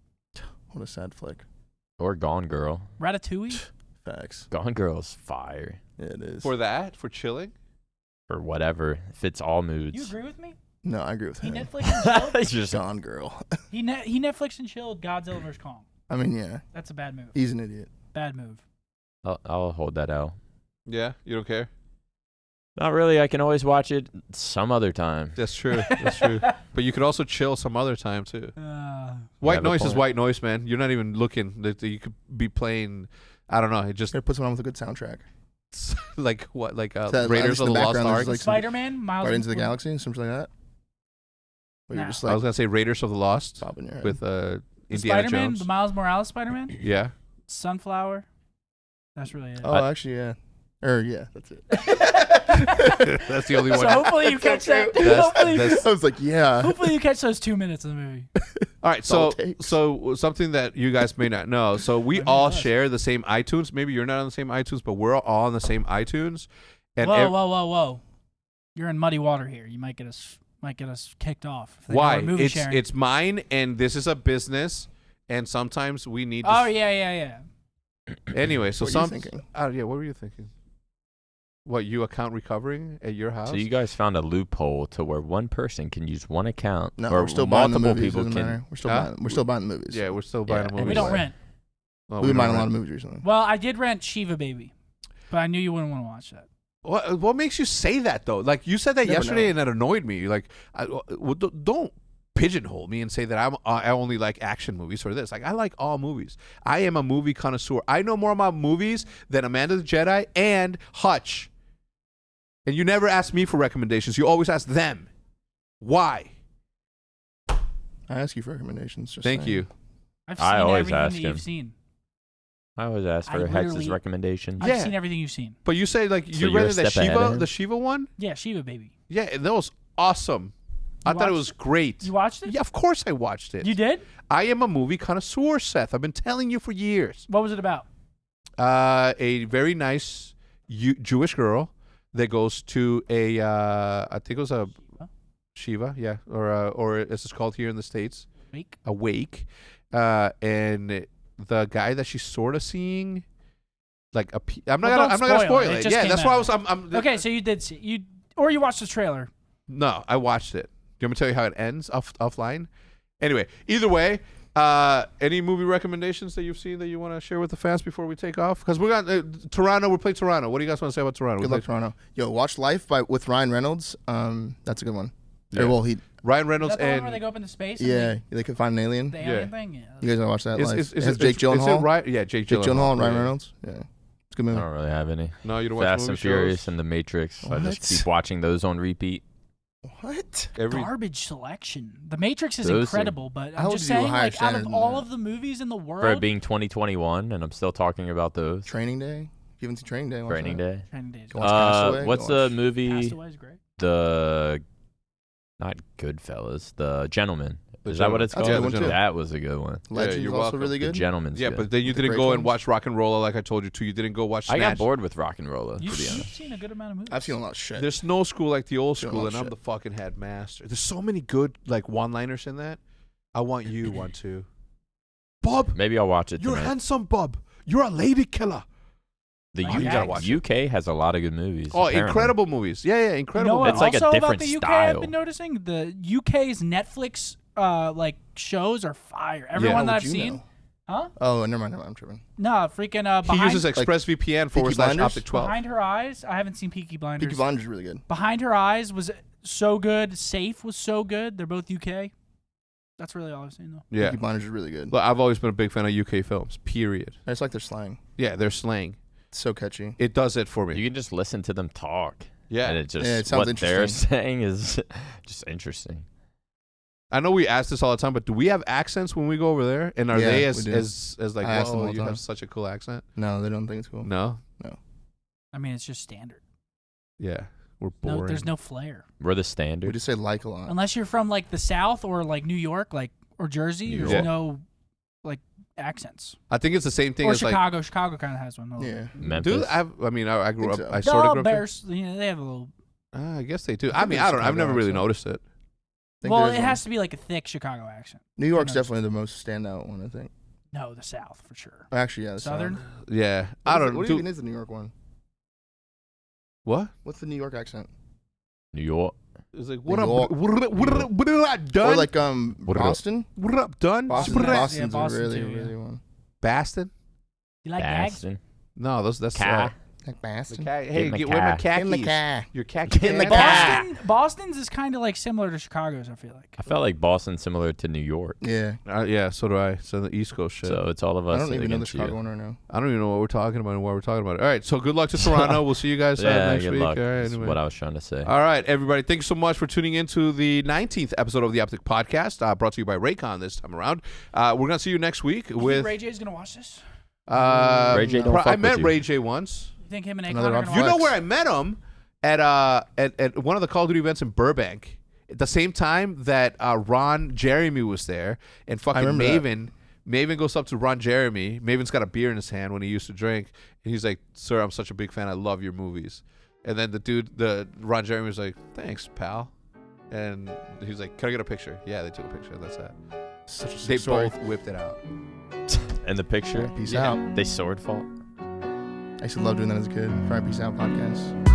What a sad flick. Or Gone Girl. Ratatouille. Facts. Gone Girl's fire. Yeah, it is. For that? For chilling? Or whatever. Fits all moods. You agree with me? No, I agree with He him. Netflix and chilled. It's just Gone girl. he Netflix and chilled Godzilla vs Kong. I mean, yeah, That's a bad move. he's an idiot. Bad move. I'll hold that out. Yeah, you don't care? Not really. I can always watch it some other time. That's true. That's true. But you could also chill some other time too. White have a noise is point. white noise, man. You're not even looking. You could be playing. I don't know. It just Gotta put someone with a good soundtrack. like what? Like That- Raiders in of the the Lost background, Ark. there's, like, some Spider-Man, Miles Guardians of the Morales. Galaxy, something like that. But you're Nah. just I like was gonna say Raiders of the Lost popping your head. with The Indiana Spider-Man, Jones. the Miles Morales Spider-Man, Yeah. Sunflower. That's really it. Oh, actually, yeah. Yeah, that's it. That's the only one. So hopefully you catch that. That's- hopefully, that's- I was like, yeah. hopefully you catch those 2 minutes of the movie. All right, all so it takes. so something that you guys may not know. So we I mean, all it does. share the same iTunes. Maybe you're not on the same iTunes, but we're all on the same iTunes. And Whoa. You're in muddy water here. You might get us kicked off. if they know why? we're movie It's sharing. it's mine, and this is a business, and sometimes we need. Oh to yeah. Anyway, so What were you some. thinking? Yeah, what were you thinking? What, you account recovering at your house? So you guys found a loophole to where one person can use one account, No, or we're still buying the multiple movies. people Doesn't can. matter. We're still Huh? buying. We're still buying the movies. Yeah, we're still buying Yeah, a movie. And we don't Anyway. rent. Oh, We've been don't buying a lot rent. of movies recently. Well, I did rent Shiva Baby, but I knew you wouldn't want to watch that. What makes you say that though? Like you said that Never yesterday, know. and that annoyed me. Like, don't pigeonhole me and say that I only like action movies or this. Like, I like all movies. I am a movie connoisseur. I know more about movies than Amanda the Jedi and Hutch. And you never ask me for recommendations. You always ask them. Why? I ask you for recommendations. Just Thank saying. you. I've I seen always everything ask that him. you've seen. I always ask I for Hex's literally- recommendations. Yeah. I've seen everything you've seen. But you say like So you you're a rented that step ahead of Shiva, him? the Shiva one. Yeah, Shiva Baby. Yeah, that was awesome. I You thought it watched was it? great. You watched it? Yeah, of course I watched it. You did? I am a movie connoisseur, Seth. I've been telling you for years. What was it about? A very nice Jewish girl that goes to a, I think it was a Shiva, yeah, or as it's called here in the States, Wake? a wake, and the guy that she's sort of seeing, like I'm not Well, gonna don't spoil spoil it. It it. just Yeah, came that's why out. I'm Okay, so you did see or you watched the trailer. No, I watched it. Do you want me to tell you how it ends offline? Anyway, either way, any movie recommendations that you've seen that you want to share with the fans before we take off? Because we got Toronto. We played Toronto. What do you guys want to say about Toronto? Good luck, Toronto. Yo, watch Life with Ryan Reynolds. That's a good one. Yeah. Or, well, he. Ryan Is Reynolds that the one and where they go up into space? and Yeah, they could find an alien. The Yeah. alien thing? Yeah. You guys want to watch that? Life. is It has it Jake Is it Gyllenhaal. right? Yeah, Jake Jake Gyllenhaal and Ryan Yeah. Reynolds. Yeah, it's a good I movie. don't really have any. No, you don't watch Fast movie and Furious shows? and The Matrix. I What? just keep watching those on repeat. What? Garbage selection. The Matrix is Those incredible, but I I'm would just do a saying, higher like, out of standard than all that. of the movies in the world, For it being 2021, and I'm still talking about those. Training Day. If you haven't seen Training Day, watch Training that. Day. Training Day is Go watch Castaway. What's Go the watch movie? Castaway is great. The Not Goodfellas. The Gentleman. The Is that what Gentleman. it's That's called? a good one, too. That was a good one. Legends you're also welcome. really The good. Gentleman's Yeah, good. but then you With the didn't great go and ones. watch Rock and Rolla like I told you to. You didn't go watch I Snatch. got bored with Rock and Rolla, to You've be honest. seen a good amount of movies. I've seen a lot of shit. There's no school like the old Doing a school, lot and of I'm shit. the fucking headmaster. There's so many good like one-liners in that. I want you one too. Bob, Maybe I'll watch it you're tonight. handsome, Bob. You're a lady killer. The You gotta watch it. UK has a lot of good movies. Oh, apparently. incredible movies. Yeah, You incredible. know what? It's like a also different about the UK, style. I've been noticing the UK's Netflix like shows are fire. Everyone that How I've would you seen, know? huh? Oh, never mind. I'm tripping. No, freaking He behind uses ExpressVPN Peaky Blinders? /OpTic 12. behind her eyes. I haven't seen Peaky Blinders. Peaky Blinders is really good. Behind her eyes was so good. Safe was so good. They're both UK. That's really all I've seen though. Yeah. Peaky Blinders is really good. Look, I've always been a big fan of UK films. Period. I just like their slang. Yeah, their slang. It's so catchy. It does it for me. You can just listen to them talk. Yeah. And it just Yeah, it sounds what they're interesting. saying is just interesting. I know we ask this all the time, but do we have accents when we go over there? And are Yeah, they we as do. as like, I ask them whoa, all the you time. have such a cool accent? No, they don't think it's cool. No. I mean, it's just standard. Yeah, we're boring. No, there's no flair We're the We standard. just say like a lot. unless you're from like the South or like New York, like or Jersey. New There's York. no like accents. I think it's the same thing Or as like. Chicago. Chicago kind of has one. a little Yeah. bit. Memphis. Dude, I grew up. Think so. I sort of No, grew up. Bears. You know, they have a little. I guess they do. I I think mean, there's I don't. I've Chicago never really accent. noticed it. Think Well, there it is has one. to be like a thick Chicago accent. New York's Who knows? definitely the most standout one, I think. No, the South for sure. Actually, yeah. the Southern. South. Yeah, What I is don't. it- What do- even is the New York one? What? What's the New York accent? Uh, New York. It's like New what up? York. What up, done? Or like What about- Boston? what up, done? Boston. Sprint. Boston's Boston a really, too, yeah. really one. Baston? You like gags? Baston. No, that's Car. Like the Boston. Hey, in the get where my car. In the khakis. car. Your khakis. Get in the pants? car. Boston's is kind of like similar to Chicago's. I feel like. I felt like Boston's similar to New York. Yeah. Yeah, so do I. So the East Coast shit. So it's all of us I don't even know the against you. Chicago one right now. I don't even know what we're talking about and why we're talking about it. All right, so good luck to Toronto. We'll see you guys Yeah, next good week. luck. All right, That's anyway. what I was trying to say. All right, everybody. Thank you so much for tuning in to the 19th episode of the OpTic Podcast, brought to you by Raycon this time around. We're going to see you next week You with... think Ray J's gonna watch this? Ray J don't I fuck met with you. Ray J once. You think him and Akon Another are Rob gonna You watch know Flex. where I met him? At one of the Call of Duty events in Burbank. At the same time that Ron Jeremy was there, and fucking remember Maven. Maven goes up to Ron Jeremy. Maven's got a beer in his hand when he used to drink, and he's like, "Sir, I'm such a big fan. I love your movies." And then the Ron Jeremy was like, "Thanks, pal." And he's like, "Can I get a picture?" Yeah, they took a picture. That's that. Such a They sick story. both whipped it out. And the picture. Peace Yeah. out. They sword fought. I used to love doing that as a kid. Fire Peace Out podcast.